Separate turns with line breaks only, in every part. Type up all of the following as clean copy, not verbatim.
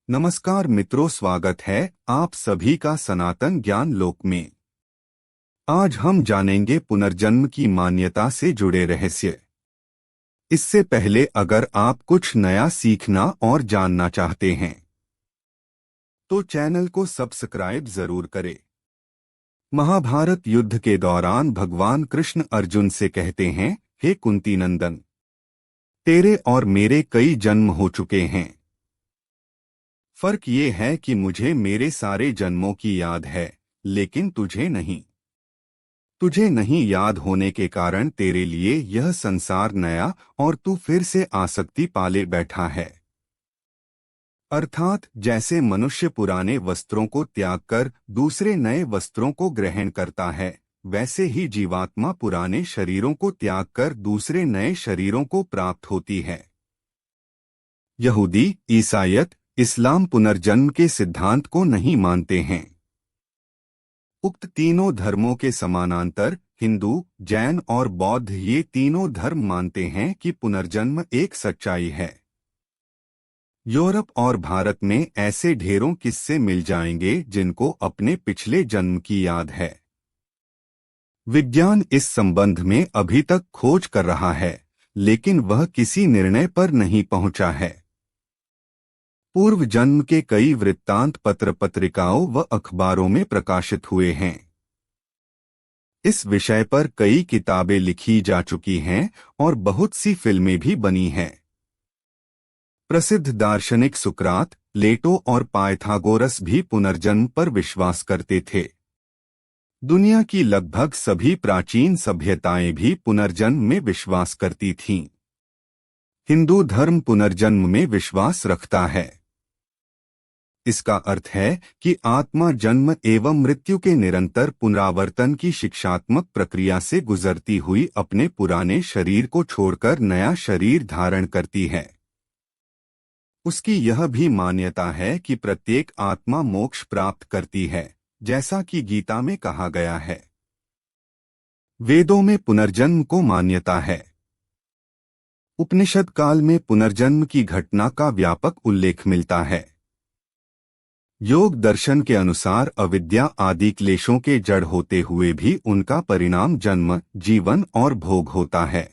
नमस्कार मित्रों, स्वागत है आप सभी का सनातन ज्ञान लोक में। आज हम जानेंगे पुनर्जन्म की मान्यता से जुड़े रहस्य। इससे पहले अगर आप कुछ नया सीखना और जानना चाहते हैं तो चैनल को सब्सक्राइब जरूर करें। महाभारत युद्ध के दौरान भगवान कृष्ण अर्जुन से कहते हैं, हे कुंती नंदन, तेरे और मेरे कई जन्म हो चुके हैं। फर्क ये है कि मुझे मेरे सारे जन्मों की याद है, लेकिन तुझे नहीं। तुझे नहीं याद होने के कारण तेरे लिए यह संसार नया और तू फिर से आसक्ति पाले बैठा है। अर्थात जैसे मनुष्य पुराने वस्त्रों को त्याग कर दूसरे नए वस्त्रों को ग्रहण करता है, वैसे ही जीवात्मा पुराने शरीरों को त्याग कर दूसरे नए शरीरों को प्राप्त होती है। यहूदी, ईसाईयत, इस्लाम पुनर्जन्म के सिद्धांत को नहीं मानते हैं। उक्त तीनों धर्मों के समानांतर हिंदू, जैन और बौद्ध ये तीनों धर्म मानते हैं कि पुनर्जन्म एक सच्चाई है। यूरोप और भारत में ऐसे ढेरों किस्से मिल जाएंगे जिनको अपने पिछले जन्म की याद है। विज्ञान इस संबंध में अभी तक खोज कर रहा है, लेकिन वह किसी निर्णय पर नहीं पहुंचा है। पूर्व जन्म के कई वृत्तांत पत्र पत्रिकाओं व अखबारों में प्रकाशित हुए हैं। इस विषय पर कई किताबें लिखी जा चुकी हैं और बहुत सी फिल्में भी बनी हैं। प्रसिद्ध दार्शनिक सुकरात, प्लेटो और पाइथागोरस भी पुनर्जन्म पर विश्वास करते थे। दुनिया की लगभग सभी प्राचीन सभ्यताएं भी पुनर्जन्म में विश्वास करती थीं। हिंदू धर्म पुनर्जन्म में विश्वास रखता है। इसका अर्थ है कि आत्मा जन्म एवं मृत्यु के निरंतर पुनरावर्तन की शिक्षात्मक प्रक्रिया से गुजरती हुई अपने पुराने शरीर को छोड़कर नया शरीर धारण करती है। उसकी यह भी मान्यता है कि प्रत्येक आत्मा मोक्ष प्राप्त करती है, जैसा कि गीता में कहा गया है। वेदों में पुनर्जन्म को मान्यता है। उपनिषद काल में पुनर्जन्म की घटना का व्यापक उल्लेख मिलता है। योग दर्शन के अनुसार अविद्या आदि क्लेशों के जड़ होते हुए भी उनका परिणाम जन्म, जीवन और भोग होता है।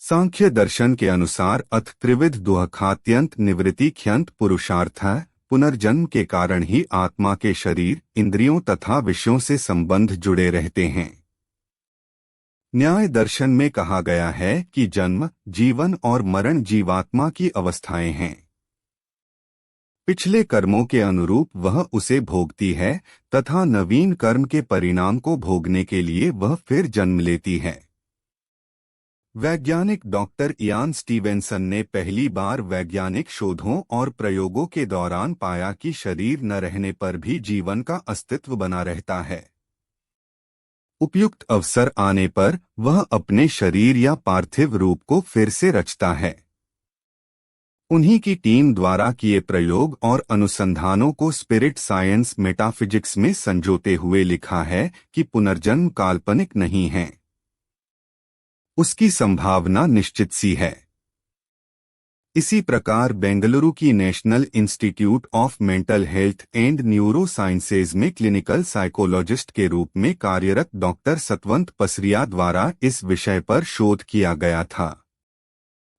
सांख्य दर्शन के अनुसार अथ त्रिविध दुःखात्यंत निवृत्ति ख्यंत पुरुषार्थ है। पुनर्जन्म के कारण ही आत्मा के शरीर, इंद्रियों तथा विषयों से संबंध जुड़े रहते हैं। न्याय दर्शन में कहा गया है कि जन्म, जीवन और मरण जीवात्मा की अवस्थाएं हैं। पिछले कर्मों के अनुरूप वह उसे भोगती है तथा नवीन कर्म के परिणाम को भोगने के लिए वह फिर जन्म लेती है। वैज्ञानिक डॉक्टर इयान स्टीवेंसन ने पहली बार वैज्ञानिक शोधों और प्रयोगों के दौरान पाया कि शरीर न रहने पर भी जीवन का अस्तित्व बना रहता है। उपयुक्त अवसर आने पर वह अपने शरीर या पार्थिव रूप को फिर से रचता है। उन्हीं की टीम द्वारा किए प्रयोग और अनुसंधानों को स्पिरिट साइंस मेटाफिजिक्स में संजोते हुए लिखा है कि पुनर्जन्म काल्पनिक नहीं है। उसकी संभावना निश्चित सी है। इसी प्रकार बेंगलुरु की national institute of mental health and neuro sciences में क्लिनिकल साइकोलॉजिस्ट के रूप में कार्यरत डॉक्टर सतवंत पसरिया द्वारा इस विषय पर शोध किया गया था।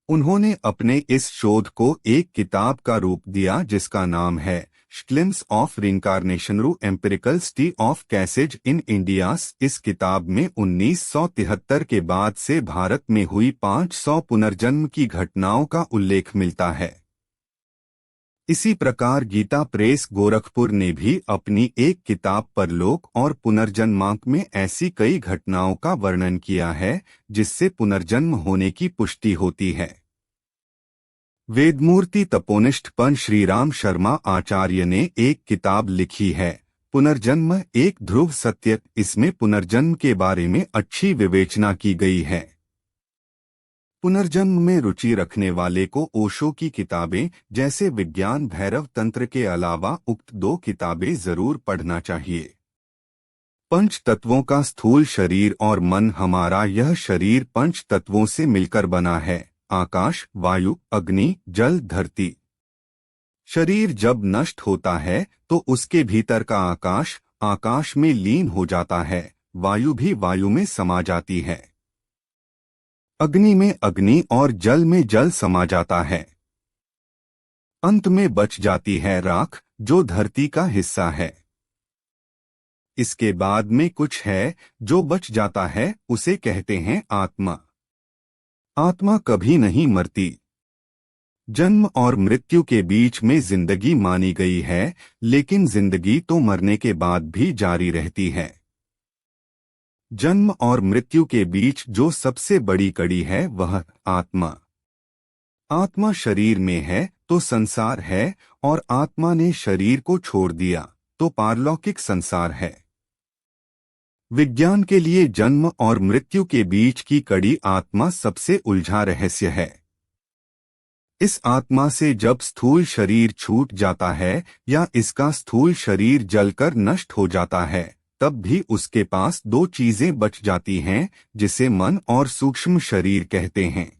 उन्होंने अपने इस शोध को एक किताब का रूप दिया जिसका नाम है glimpse of reincarnation empirical study of cases in India's. इस किताब में 1973 के बाद से भारत में हुई 500 पुनर्जन्म की घटनाओं का उल्लेख मिलता है। इसी प्रकार गीता प्रेस गोरखपुर ने भी अपनी एक किताब परलोक और पुनर्जन्मांक में ऐसी कई घटनाओं का वर्णन किया है जिससे पुनर्जन्म होने की पुष्टि होती है। वेदमूर्ति तपोनिष्ठ पं श्रीराम शर्मा आचार्य ने एक किताब लिखी है, पुनर्जन्म एक ध्रुव सत्य। इसमें पुनर्जन्म के बारे में अच्छी विवेचना की गई है। पुनर्जन्म में रुचि रखने वाले को ओशो की किताबें जैसे विज्ञान भैरव तंत्र के अलावा उक्त 2 किताबें जरूर पढ़ना चाहिए। पंच तत्वों का स्थूल शरीर और मन। हमारा यह शरीर पंच तत्वों से मिलकर बना है, आकाश, वायु, अग्नि, जल, धरती। शरीर जब नष्ट होता है तो उसके भीतर का आकाश आकाश में लीन हो जाता है, वायु भी वायु में समा जाती है, अग्नि में अग्नि और जल में जल समा जाता है। अंत में बच जाती है राख, जो धरती का हिस्सा है। इसके बाद में कुछ है जो बच जाता है, उसे कहते हैं आत्मा। आत्मा कभी नहीं मरती। जन्म और मृत्यु के बीच में जिंदगी मानी गई है, लेकिन जिंदगी तो मरने के बाद भी जारी रहती है। जन्म और मृत्यु के बीच जो सबसे बड़ी कड़ी है वह आत्मा। आत्मा शरीर में है तो संसार है, और आत्मा ने शरीर को छोड़ दिया तो पारलौकिक संसार है। विज्ञान के लिए जन्म और मृत्यु के बीच की कड़ी आत्मा सबसे उलझा रहस्य है। इस आत्मा से जब स्थूल शरीर छूट जाता है या इसका स्थूल शरीर जलकर नष्ट हो जाता है, तब भी उसके पास दो चीजें बच जाती हैं, जिसे मन और सूक्ष्म शरीर कहते हैं।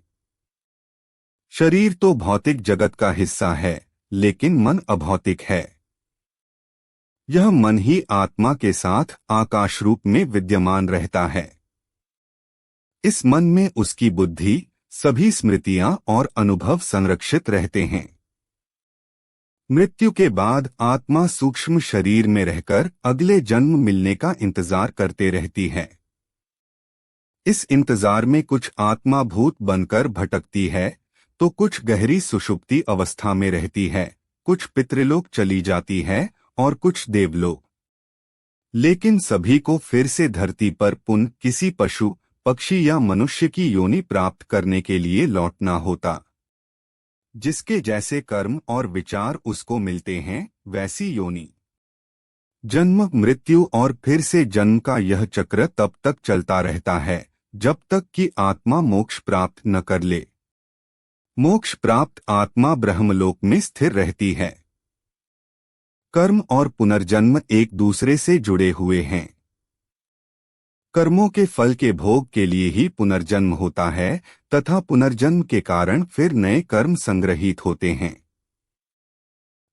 शरीर तो भौतिक जगत का हिस्सा है, लेकिन मन अभौतिक है। यह मन ही आत्मा के साथ आकाश रूप में विद्यमान रहता है। इस मन में उसकी बुद्धि, सभी स्मृतियां और अनुभव संरक्षित रहते हैं। मृत्यु के बाद आत्मा सूक्ष्म शरीर में रहकर अगले जन्म मिलने का इंतजार करते रहती है। इस इंतजार में कुछ आत्मा भूत बनकर भटकती है, तो कुछ गहरी सुषुप्ति अवस्था में रहती है, कुछ पितृलोक चली जाती है और कुछ देवलोक। लेकिन सभी को फिर से धरती पर पुनः किसी पशु, पक्षी या मनुष्य की योनि प्राप्त करने के लिए लौटना होता। जिसके जैसे कर्म और विचार उसको मिलते हैं, वैसी योनि। जन्म, मृत्यु और फिर से जन्म का यह चक्र तब तक चलता रहता है जब तक कि आत्मा मोक्ष प्राप्त न कर ले। मोक्ष प्राप्त आत्मा ब्रह्मलोक में स्थिर रहती है। कर्म और पुनर्जन्म एक दूसरे से जुड़े हुए हैं। कर्मों के फल के भोग के लिए ही पुनर्जन्म होता है, तथा पुनर्जन्म के कारण फिर नए कर्म संग्रहित होते हैं।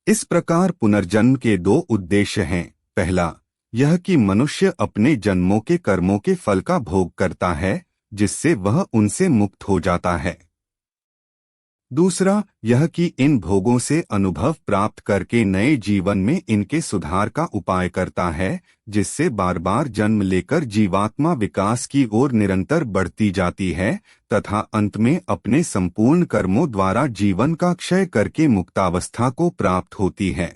इस प्रकार पुनर्जन्म के दो उद्देश्य हैं। पहला, यह कि मनुष्य अपने जन्मों के कर्मों के फल का भोग करता है, जिससे वह उनसे मुक्त हो जाता है। दूसरा, यह कि इन भोगों से अनुभव प्राप्त करके नए जीवन में इनके सुधार का उपाय करता है, जिससे बार बार जन्म लेकर जीवात्मा विकास की ओर निरंतर बढ़ती जाती है तथा अंत में अपने संपूर्ण कर्मों द्वारा जीवन का क्षय करके मुक्तावस्था को प्राप्त होती है।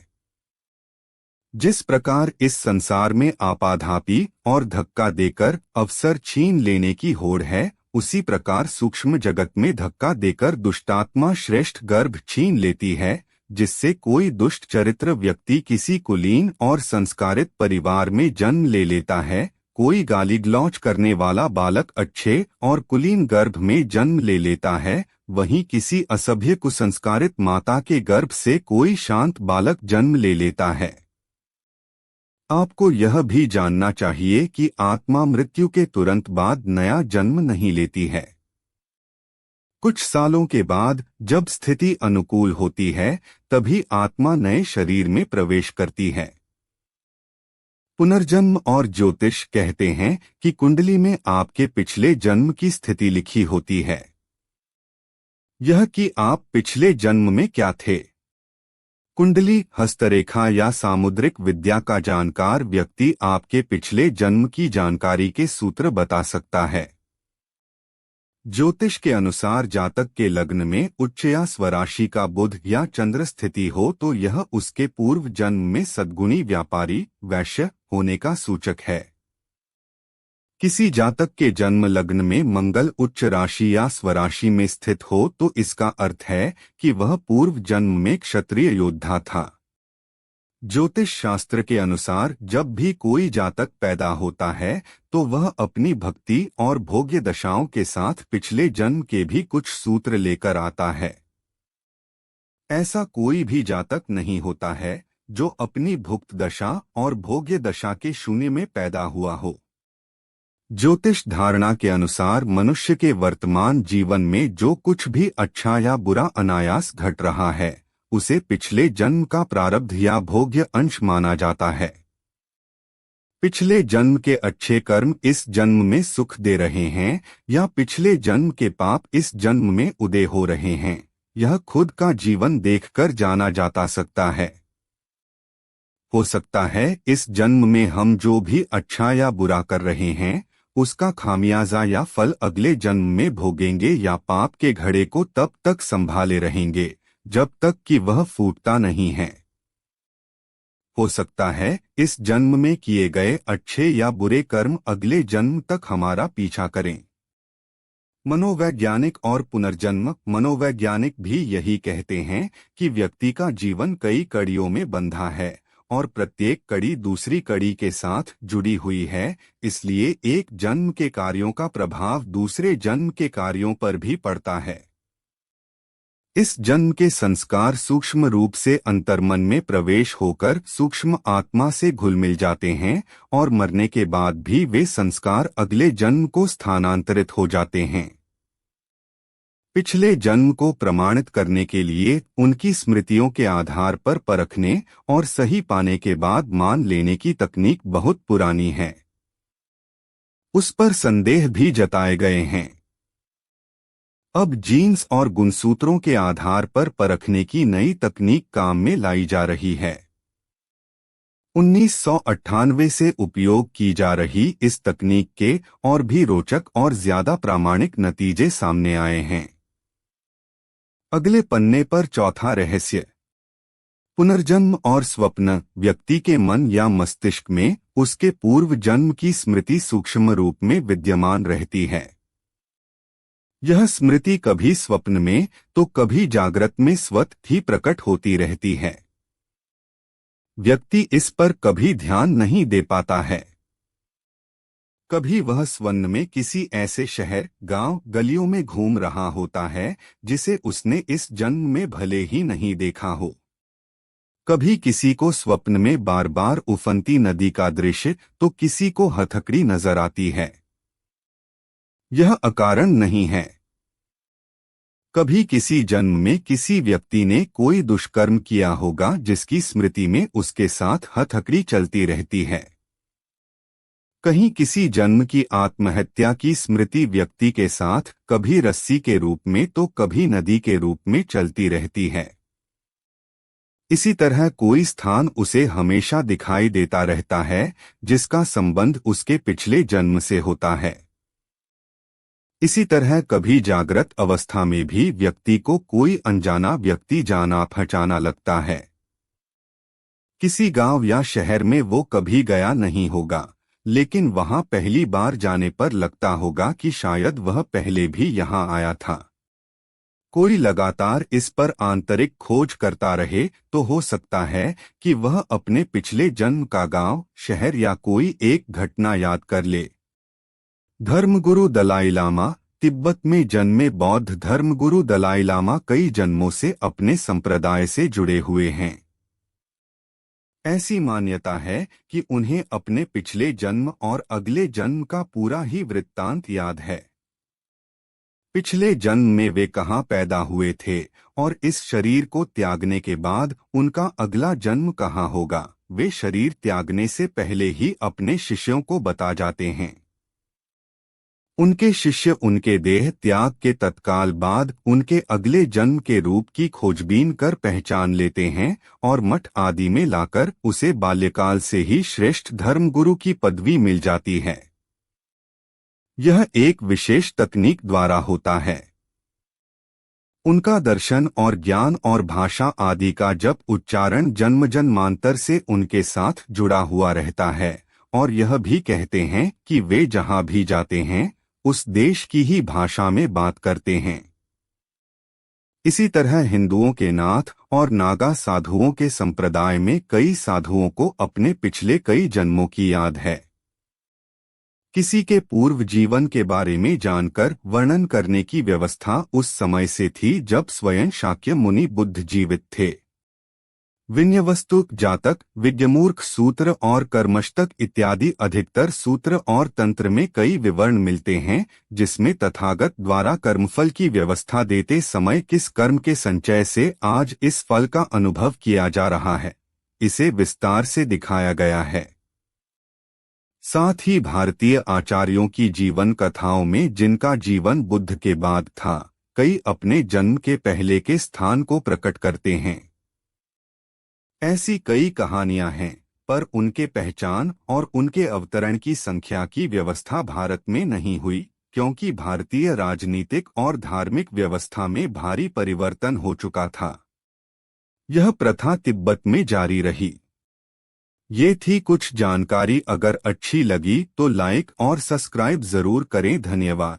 जिस प्रकार इस संसार में आपाधापी और धक्का देकर अवसर छीन लेने की होड़ है, उसी प्रकार सूक्ष्म जगत में धक्का देकर दुष्टात्मा श्रेष्ठ गर्भ छीन लेती है, जिससे कोई दुष्ट चरित्र व्यक्ति किसी कुलीन और संस्कारित परिवार में जन्म ले लेता है, कोई गाली गलौज करने वाला बालक अच्छे और कुलीन गर्भ में जन्म ले लेता है, वहीं किसी असभ्य कुसंस्कारित माता के गर्भ से कोई शांत बालक जन्म ले लेता है। आपको यह भी जानना चाहिए कि आत्मा मृत्यु के तुरंत बाद नया जन्म नहीं लेती है। कुछ सालों के बाद जब स्थिति अनुकूल होती है, तभी आत्मा नए शरीर में प्रवेश करती है। पुनर्जन्म और ज्योतिष कहते हैं कि कुंडली में आपके पिछले जन्म की स्थिति लिखी होती है। यह कि आप पिछले जन्म में क्या थे। कुंडली, हस्तरेखा या सामुद्रिक विद्या का जानकार व्यक्ति आपके पिछले जन्म की जानकारी के सूत्र बता सकता है। ज्योतिष के अनुसार जातक के लग्न में उच्च या स्वराशि का बुध या चंद्र स्थिति हो तो यह उसके पूर्व जन्म में सद्गुणी व्यापारी, वैश्य होने का सूचक है। किसी जातक के जन्म लग्न में मंगल उच्च राशि या स्वराशि में स्थित हो तो इसका अर्थ है कि वह पूर्व जन्म में क्षत्रिय योद्धा था। ज्योतिष शास्त्र के अनुसार जब भी कोई जातक पैदा होता है तो वह अपनी भक्ति और भोग्य दशाओं के साथ पिछले जन्म के भी कुछ सूत्र लेकर आता है। ऐसा कोई भी जातक नहीं होता है जो अपनी भुक्त दशा और भोग्य दशा के शून्य में पैदा हुआ हो। ज्योतिष धारणा के अनुसार मनुष्य के वर्तमान जीवन में जो कुछ भी अच्छा या बुरा अनायास घट रहा है, उसे पिछले जन्म का प्रारब्ध या भोग्य अंश माना जाता है। पिछले जन्म के अच्छे कर्म इस जन्म में सुख दे रहे हैं या पिछले जन्म के पाप इस जन्म में उदय हो रहे हैं, यह खुद का जीवन देखकर जाना जाता सकता है। हो सकता है इस जन्म में हम जो भी अच्छा या बुरा कर रहे हैं उसका खामियाजा या फल अगले जन्म में भोगेंगे या पाप के घड़े को तब तक संभाले रहेंगे जब तक कि वह फूटता नहीं है। हो सकता है इस जन्म में किए गए अच्छे या बुरे कर्म अगले जन्म तक हमारा पीछा करें। मनोवैज्ञानिक और पुनर्जन्म मनोवैज्ञानिक भी यही कहते हैं कि व्यक्ति का जीवन कई कड़ियों में बंधा है और प्रत्येक कड़ी दूसरी कड़ी के साथ जुड़ी हुई है, इसलिए एक जन्म के कार्यों का प्रभाव दूसरे जन्म के कार्यों पर भी पड़ता है। इस जन्म के संस्कार सूक्ष्म रूप से अंतर्मन में प्रवेश होकर सूक्ष्म आत्मा से घुल मिल जाते हैं और मरने के बाद भी वे संस्कार अगले जन्म को स्थानांतरित हो जाते हैं। पिछले जन्म को प्रमाणित करने के लिए उनकी स्मृतियों के आधार पर परखने और सही पाने के बाद मान लेने की तकनीक बहुत पुरानी है। उस पर संदेह भी जताए गए हैं। अब जीन्स और गुणसूत्रों के आधार पर परखने की नई तकनीक काम में लाई जा रही है। 1998 से उपयोग की जा रही इस तकनीक के और भी रोचक और ज्यादा प्रामाणिक नतीजे सामने आए हैं। अगले पन्ने पर चौथा रहस्य। पुनर्जन्म और स्वप्न। व्यक्ति के मन या मस्तिष्क में उसके पूर्व जन्म की स्मृति सूक्ष्म रूप में विद्यमान रहती है। यह स्मृति कभी स्वप्न में तो कभी जागृत में स्वतः ही प्रकट होती रहती है। व्यक्ति इस पर कभी ध्यान नहीं दे पाता है। कभी वह स्वप्न में किसी ऐसे शहर, गांव, गलियों में घूम रहा होता है जिसे उसने इस जन्म में भले ही नहीं देखा हो। कभी किसी को स्वप्न में बार बार उफनती नदी का दृश्य तो किसी को हथकड़ी नजर आती है। यह अकारण नहीं है। कभी किसी जन्म में किसी व्यक्ति ने कोई दुष्कर्म किया होगा जिसकी स्मृति में उसके साथ हथकड़ी चलती रहती है। कहीं किसी जन्म की आत्महत्या की स्मृति व्यक्ति के साथ कभी रस्सी के रूप में तो कभी नदी के रूप में चलती रहती है। इसी तरह कोई स्थान उसे हमेशा दिखाई देता रहता है जिसका संबंध उसके पिछले जन्म से होता है। इसी तरह कभी जागृत अवस्था में भी व्यक्ति को कोई अनजाना व्यक्ति जाना पहचाना लगता है। किसी गांव या शहर में वो कभी गया नहीं होगा, लेकिन वहां पहली बार जाने पर लगता होगा कि शायद वह पहले भी यहां आया था। कोई लगातार इस पर आंतरिक खोज करता रहे तो हो सकता है कि वह अपने पिछले जन्म का गांव, शहर या कोई एक घटना याद कर ले। धर्मगुरु दलाई लामा। तिब्बत में जन्मे बौद्ध धर्मगुरु दलाई लामा कई जन्मों से अपने संप्रदाय से जुड़े हुए हैं। ऐसी मान्यता है कि उन्हें अपने पिछले जन्म और अगले जन्म का पूरा ही वृत्तांत याद है। पिछले जन्म में वे कहाँ पैदा हुए थे और इस शरीर को त्यागने के बाद उनका अगला जन्म कहाँ होगा, वे शरीर त्यागने से पहले ही अपने शिष्यों को बता जाते हैं। उनके शिष्य उनके देह त्याग के तत्काल बाद उनके अगले जन्म के रूप की खोजबीन कर पहचान लेते हैं और मठ आदि में लाकर उसे बाल्यकाल से ही श्रेष्ठ धर्मगुरु की पदवी मिल जाती है। यह एक विशेष तकनीक द्वारा होता है। उनका दर्शन और ज्ञान और भाषा आदि का जप उच्चारण जन्म जन्मांतर से उनके साथ जुड़ा हुआ रहता है और यह भी कहते हैं कि वे जहां भी जाते हैं उस देश की ही भाषा में बात करते हैं। इसी तरह हिंदुओं के नाथ और नागा साधुओं के संप्रदाय में कई साधुओं को अपने पिछले कई जन्मों की याद है। किसी के पूर्व जीवन के बारे में जानकर वर्णन करने की व्यवस्था उस समय से थी जब स्वयं शाक्य मुनि बुद्ध जीवित थे। विन्यवस्तु, जातक, विद्यमूर्ख सूत्र और कर्मष्टक इत्यादि अधिकतर सूत्र और तंत्र में कई विवरण मिलते हैं, जिसमें तथागत द्वारा कर्मफल की व्यवस्था देते समय किस कर्म के संचय से आज इस फल का अनुभव किया जा रहा है, इसे विस्तार से दिखाया गया है। साथ ही भारतीय आचार्यों की जीवन कथाओं में जिनका जीवन बुद्ध के बाद था, कई अपने जन्म के पहले के स्थान को प्रकट करते हैं। ऐसी कई कहानियां हैं, पर उनके पहचान और उनके अवतरण की संख्या की व्यवस्था भारत में नहीं हुई, क्योंकि भारतीय राजनीतिक और धार्मिक व्यवस्था में भारी परिवर्तन हो चुका था। यह प्रथा तिब्बत में जारी रही। ये थी कुछ जानकारी। अगर अच्छी लगी तो लाइक और सब्सक्राइब जरूर करें। धन्यवाद।